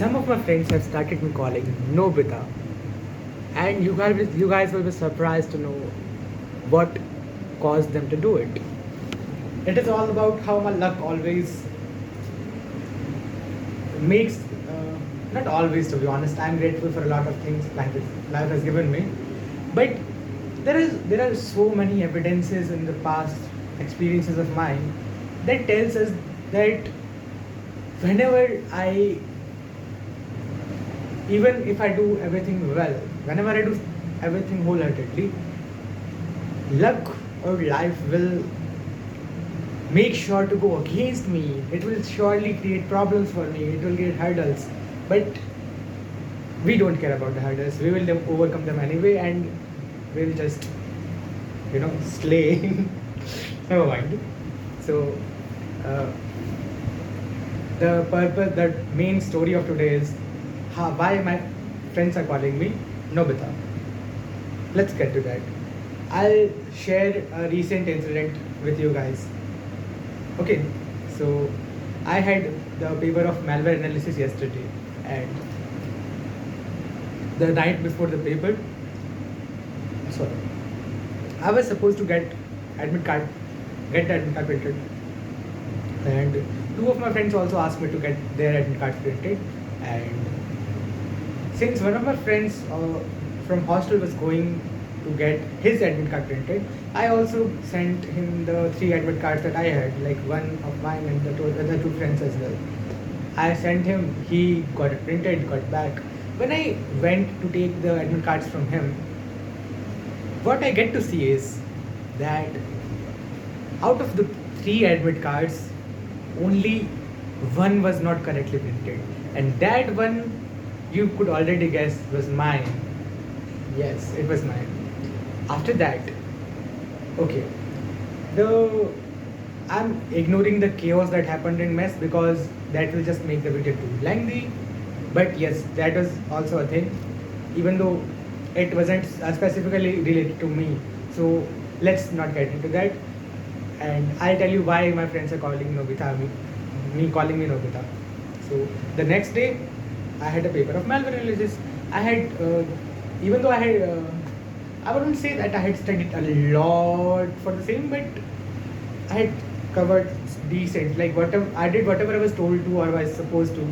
Some of my friends have started me calling Nobita, and you guys will be surprised to know what caused them to do it. It is all about how my luck always makes, not always to be honest. I'm grateful for a lot of things life has given me, but there are so many evidences in the past experiences of mine that tells us that whenever I even if I do everything well, whenever I do everything wholeheartedly, luck or life will make sure to go against me. It will surely create problems for me. It will create hurdles. But we don't care about the hurdles. We will overcome them anyway, and we'll just, slay. Never mind. So, uh, the main story of today is why my friends are calling me Nobita. Let's get to that. I'll share a recent incident with you guys. Okay, so I had the paper of malware analysis yesterday, and the night before the paper, sorry, I was supposed to admit card, get the admit card printed, and two of my friends also asked me to get their admit cards printed, and since one of my friends from hostel was going to get his admit card printed, I also sent him the 3 admit cards that I had, like one of mine and the other 2 friends as well. I sent him, he got it printed, got back. When I went to take the admit cards from him, what I get to see is that out of the 3 admit cards, only one was not correctly printed. And that one, you could already guess, was mine. Yes, it was mine. After that, okay, the I'm ignoring the chaos that happened in mess because that will just make the video too lengthy. But yes, that was also a thing, even though it wasn't specifically related to me. So let's not get into that. And I'll tell you why my friends are calling Nobita me calling me Nobita. So the next day, I had a paper of malware analysis. I had, even though I wouldn't say that I had studied a lot for the same, but I had covered decent. Like whatever I was told to or was supposed to,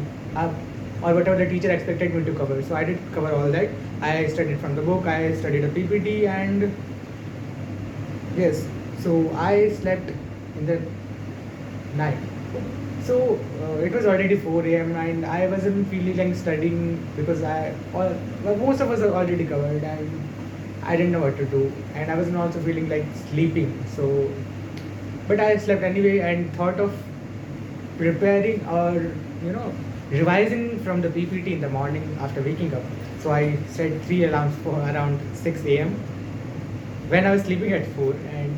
or whatever the teacher expected me to cover. So I did cover all that. I studied from the book. I studied a PPT, and yes, so I slept in the night. So it was already 4 a.m. and I wasn't feeling like studying because most of us are already covered, and I didn't know what to do, and I wasn't also feeling like sleeping. So, but I slept anyway and thought of preparing or revising from the PPT in the morning after waking up. So I set 3 alarms for around 6 a.m. when I was sleeping at 4, and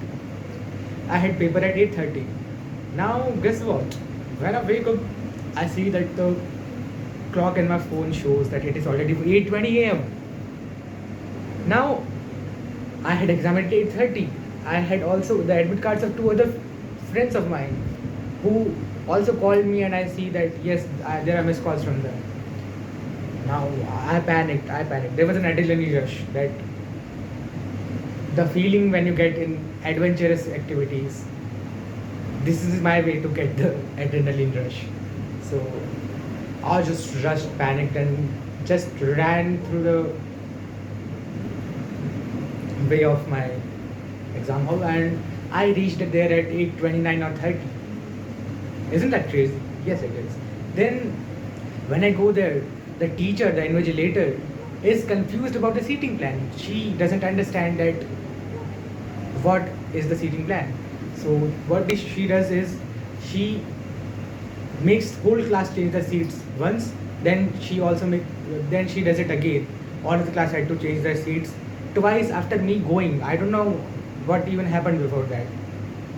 I had paper at 8:30. Now guess what? When I wake up, I see that the clock in my phone shows that it is already 8:20 a.m. Now I had exam at 8:30. I had also the admit cards of 2 other friends of mine who also called me, and I see that yes, there are missed calls from them. Now I panicked. There was an adrenaline rush, that the feeling when you get in adventurous activities. This is my way to get the adrenaline rush. So I just rushed, panicked, and just ran through the way of my exam hall, and I reached it there at 8:29 or 30. Isn't that crazy? Yes, it is. Then when I go there, the teacher, the invigilator, is confused about the seating plan. She doesn't understand that what is the seating plan. So what she does is she makes whole class change the seats once. Then she does it again. All of the class had to change their seats twice after me going. I don't know what even happened before that,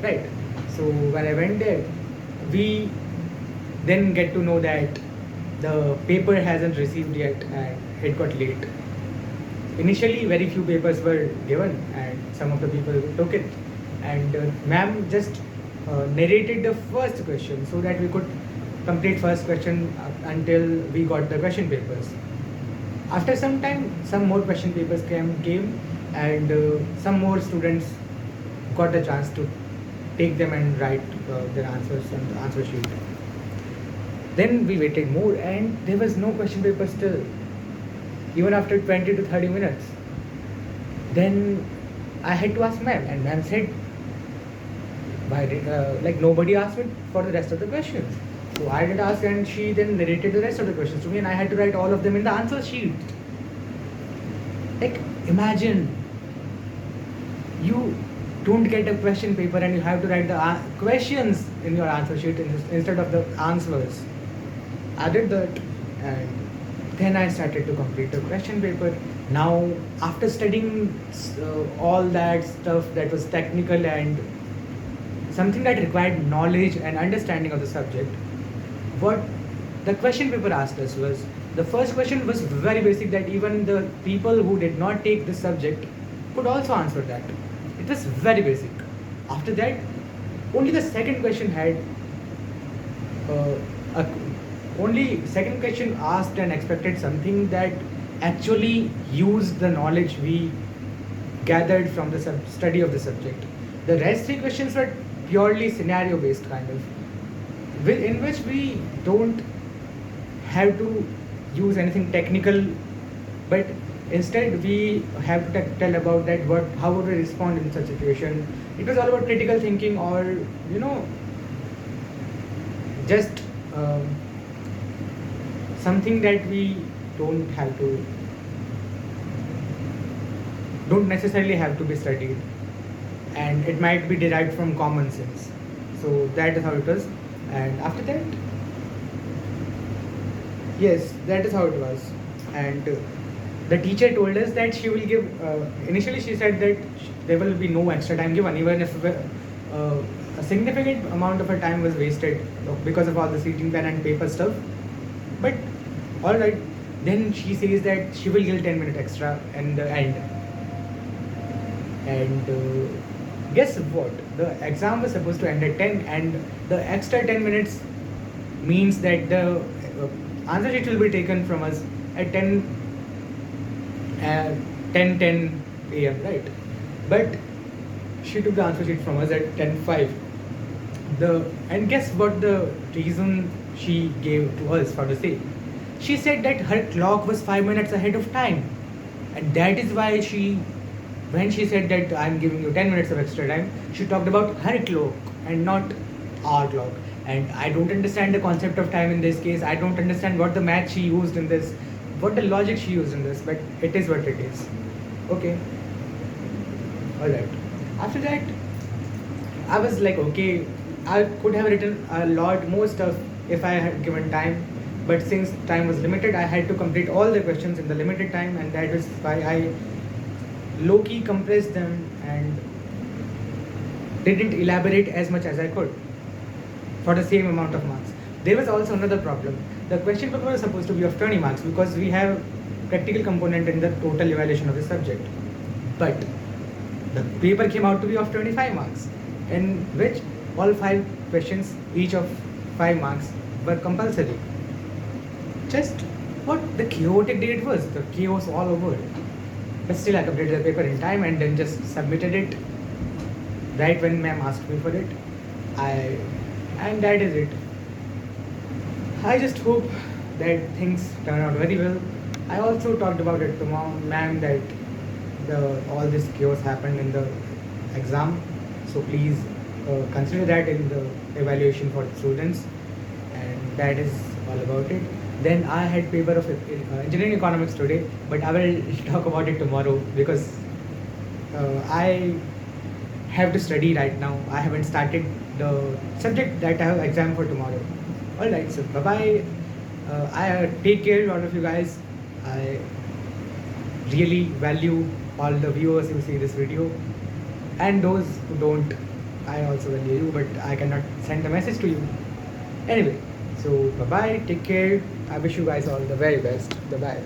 right? So when I went there, we then get to know that the paper hasn't received yet and it got late. Initially, very few papers were given, and some of the people took it. And ma'am just narrated the first question so that we could complete first question until we got the question papers. After some time, some more question papers came, and some more students got the chance to take them and write their answers on the answer sheet. Then we waited more, and there was no question paper still, even after 20 to 30 minutes. Then I had to ask ma'am, and ma'am said, why did, like nobody asked me for the rest of the questions. So I did ask, and she then narrated the rest of the questions to me, and I had to write all of them in the answer sheet. Like, imagine you don't get a question paper and you have to write the questions in your answer sheet instead of the answers. I did that, and then I started to complete the question paper. Now, after studying all that stuff that was technical and something that required knowledge and understanding of the subject, what the question paper asked us was, the first question was very basic, that even the people who did not take this subject could also answer that. It was very basic. After that, only the second question had only second question asked and expected something that actually used the knowledge we gathered from the study of the subject. The rest three questions were purely scenario based kind of, in which we don't have to use anything technical, but instead we have to tell about that how would we respond in such situation. It was all about critical thinking, or just something that we don't necessarily have to be studied, and it might be derived from common sense. So that is how it was. And after that, yes, that is how it was. And the teacher told us that she will give, initially she said that there will be no extra time given, even if a significant amount of her time was wasted because of all the seating pen and paper stuff. But alright, then she says that she will give 10 minutes extra in the end. And guess what? The exam was supposed to end at 10, and the extra 10 minutes means that the answer sheet will be taken from us at 10 a.m., right? But she took the answer sheet from us at 10:05. And guess what the reason she gave to us for the same? She said that her clock was 5 minutes ahead of time, and that is why when she said that I'm giving you 10 minutes of extra time, she talked about her clock and not our clock. And I don't understand the concept of time in this case. I don't understand what the math she used in this, what the logic she used in this, but it is what it is. Okay. Alright. After that, I was like, okay, I could have written a lot more stuff if I had given time, but since time was limited, I had to complete all the questions in the limited time, and that is why I low-key compressed them and didn't elaborate as much as I could for the same amount of marks. There was also another problem. The question paper was supposed to be of 20 marks because we have practical component in the total evaluation of the subject. But the paper came out to be of 25 marks, in which all 5 questions, each of 5 marks, were compulsory. Just what the chaotic day it was, the chaos all over. But still I completed the paper in time and then just submitted it right when ma'am asked me for it. And that is it. I just hope that things turn out very well. I also talked about it to ma'am that all this chaos happened in the exam. So please consider that in the evaluation for students. And that is all about it. Then I had paper of engineering economics today, but I will talk about it tomorrow because I have to study right now. I haven't started the subject that I have exam for tomorrow. Alright, so bye bye. I take care, all of you guys. I really value all the viewers who see this video, and those who don't, I also value you, but I cannot send a message to you. Anyway, so bye bye, take care. I wish you guys all the very best. Bye bye.